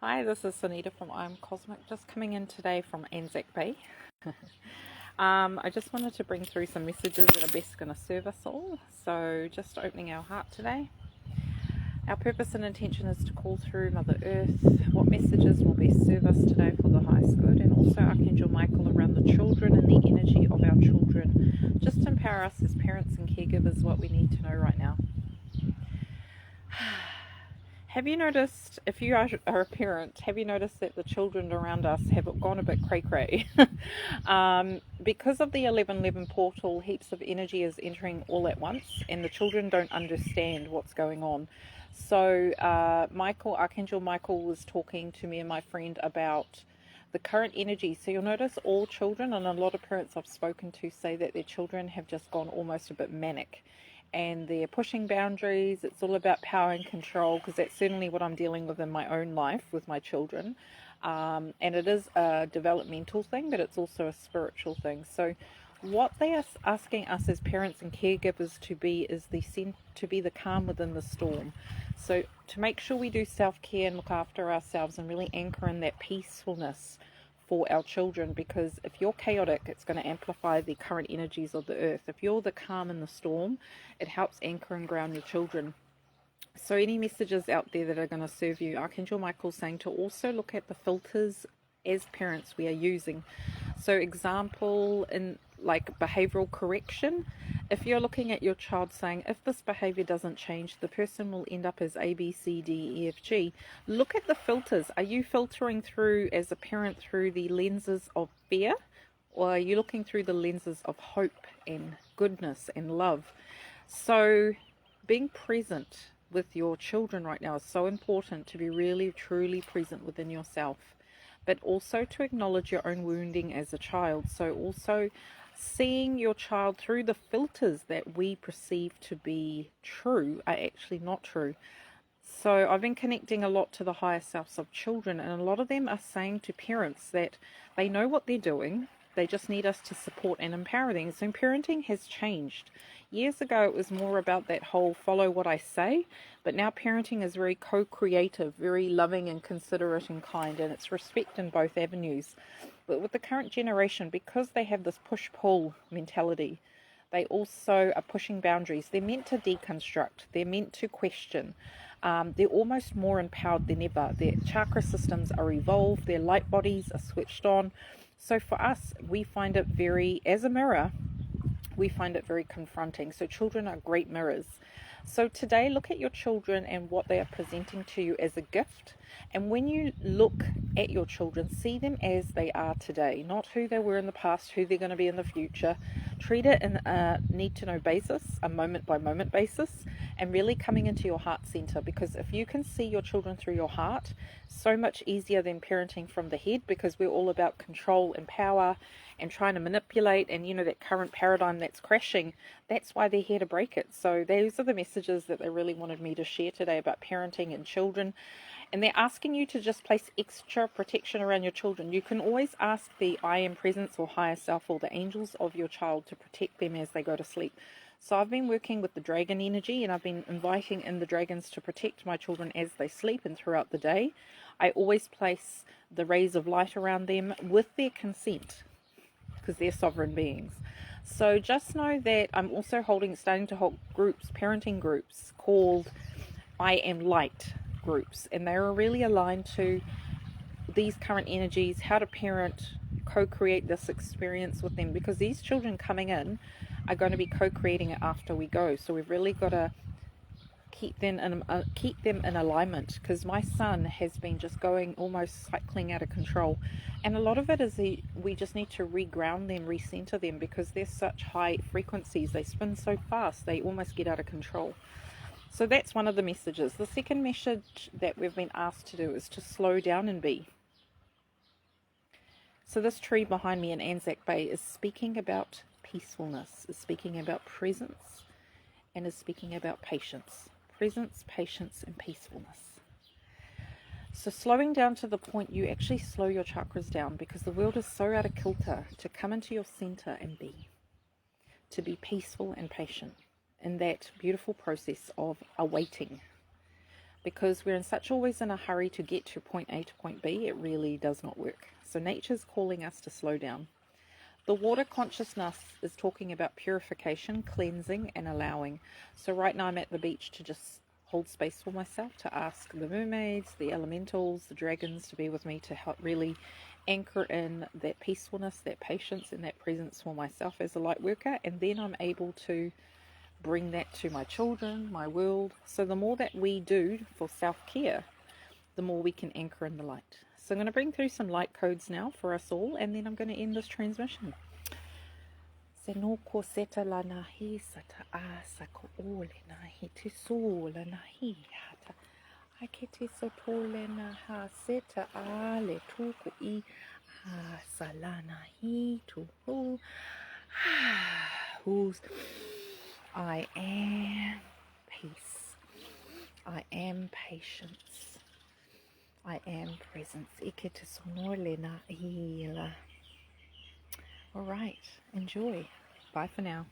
Hi, this is Sunita from I'm Cosmic, just coming in today from Anzac Bay. I just wanted to bring through some messages that are best going to serve us all. So just opening our heart today. Our purpose and intention is to call through Mother Earth what messages will best serve us today for the highest good, and also Archangel Michael around the children and the energy of our children. Just to empower us as parents and caregivers what we need to know right now. Have you noticed, if you are a parent, have you noticed that the children around us have gone a bit cray-cray? Because of the 1111 portal, heaps of energy is entering all at once, and the children don't understand what's going on. So Archangel Michael was talking to me and my friend about the current energy. So you'll notice all children, and a lot of parents I've spoken to say that their children have just gone almost a bit manic. And they're pushing boundaries. It's all about power and control, because that's certainly what I'm dealing with in my own life with my children. And it is a developmental thing, but it's also a spiritual thing. So what they are asking us as parents and caregivers to be is to be the calm within the storm. So to make sure we do self-care and look after ourselves and really anchor in that peacefulness for our children, because if you're chaotic, it's going to amplify the current energies of the earth. If you're the calm in the storm, it helps anchor and ground your children. So any messages out there that are going to serve you, Archangel Michael's saying to also look at the filters as parents we are using. So example, in like behavioral correction, if you're looking at your child saying, if this behavior doesn't change, the person will end up as A, B, C, D, E, F, G. Look at the filters. Are you filtering through, as a parent, through the lenses of fear? Or are you looking through the lenses of hope and goodness and love? So being present with your children right now is so important, to be really, truly present within yourself, but also to acknowledge your own wounding as a child. So also seeing your child through the filters that we perceive to be true are actually not true. So I've been connecting a lot to the higher selves of children, and a lot of them are saying to parents that they know what they're doing. They just need us to support and empower them. So parenting has changed. Years ago, it was more about that whole follow what I say, but now parenting is very co-creative, very loving and considerate and kind, and it's respect in both avenues. But with the current generation, because they have this push-pull mentality, they also are pushing boundaries. They're meant to deconstruct. They're meant to question. They're almost more empowered than ever. Their chakra systems are evolved. Their light bodies are switched on. So for us, we find it very, as a mirror, we find it very confronting. So children are great mirrors. So today, look at your children and what they are presenting to you as a gift. And when you look at your children, see them as they are today, not who they were in the past, who they're going to be in the future. Treat it in a need-to-know basis, a moment-by-moment basis, and really coming into your heart center. Because if you can see your children through your heart, so much easier than parenting from the head, because we're all about control and power and trying to manipulate, and that current paradigm that's crashing, that's why they're here to break it. So those are the messages that they really wanted me to share today about parenting and children. And they're asking you to just place extra protection around your children. You can always ask the I Am Presence or higher self or the angels of your child to protect them as they go to sleep. So I've been working with the dragon energy, and I've been inviting in the dragons to protect my children as they sleep and throughout the day. I always place the rays of light around them with their consent, because they're sovereign beings. So just know that I'm also starting to hold groups, parenting groups called I Am Light groups, and they are really aligned to these current energies, how to parent, co-create this experience with them, because these children coming in are going to be co-creating it after we go. So we've really got to keep them in alignment, because my son has been just going almost cycling out of control, and a lot of it is we just need to reground them, recenter them, because they're such high frequencies. They spin so fast, they almost get out of control. So that's one of the messages. The second message that we've been asked to do is to slow down and be. So this tree behind me in Anzac Bay is speaking about peacefulness, is speaking about presence, and is speaking about patience. Presence, patience, and peacefulness. So slowing down to the point you actually slow your chakras down, because the world is so out of kilter, to come into your center and be. To be peaceful and patient in that beautiful process of awaiting. because we're always in a hurry to get to point A to point B. It really does not work. So nature's calling us to slow down. The water consciousness is talking about purification, cleansing, and allowing. So right now I'm at the beach to just hold space for myself, to ask the mermaids, the elementals, the dragons to be with me, to help really anchor in that peacefulness, that patience, and that presence for myself as a light worker. And then I'm able to bring that to my children, my world. So the more that we do for self-care, the more we can anchor in the light. So I'm going to bring through some light codes now for us all, and then I'm going to end this transmission. Senoko seta la nahi sata asa ko ole nahi te sola nahi hata. Akete sotole na ha seta ale tuku I ha salana hi tu hu. Who's I am peace. I am patience. I am presence. Ikete sonole na ila. All right, enjoy. Bye for now.